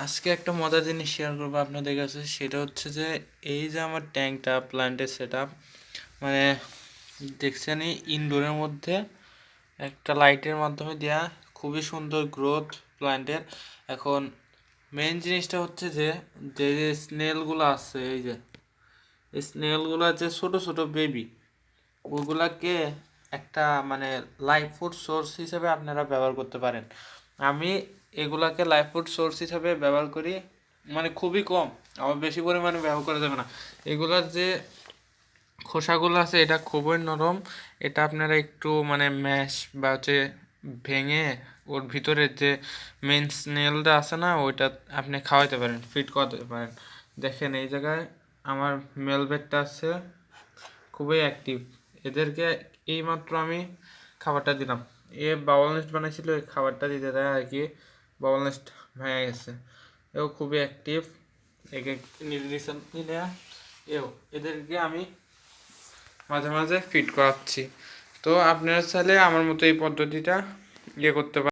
আজকে একটা মজার জিনিস শেয়ার করবো আপনাদের কাছে, সেটা হচ্ছে যে এই যে আমার ট্যাঙ্কটা প্ল্যান্টের সেট আপ, মানে দেখছেন ইনডোরের মধ্যে একটা লাইটের মাধ্যমে দেয়া, খুবই সুন্দর গ্রোথ প্ল্যান্টের। এখন মেইন জিনিসটা হচ্ছে যে যে যে স্নেলগুলো আছে, এই যে স্নেলগুলো যে ছোট ছোট বেবি, ওগুলাকে একটা মানে লাইফ ফুড সোর্স হিসেবে আপনারা ব্যবহার করতে পারেন। আমি এগুলাকে লাইফ ফুড সোর্স হিসেবে ব্যবহার করি, মানে খুবই কম, আবার বেশি পরিমাণে ব্যবহার করা যাবে না। এগুলার যে খোসাগুলো আছে এটা খুবই নরম, এটা আপনারা একটু মানে ম্যাশ বা হচ্ছে ভেঙে ওর ভিতরে যে মেন স্নেলটা আছে না, ওইটা আপনি খাওয়াইতে পারেন, ফিট করাতে পারেন। দেখেন এই জায়গায় আমার মেলবেটটা আছে, খুবই অ্যাক্টিভ। এদেরকে এইমাত্র আমি খাবারটা দিলাম, এ বাউল নেস্ট বানাইছিল, এই খাবারটা দিতে দেয় আর কি, বাউল নেস্ট ভেঙে গেছে। এও খুবই অ্যাক্টিভ, একে রিসেন্টলি নেয়া। এদেরকে আমি মাঝে মাঝে ফিট করাচ্ছি। তো আপনারা চাইলে আমার মতো এই পদ্ধতিটা করতে পারেন।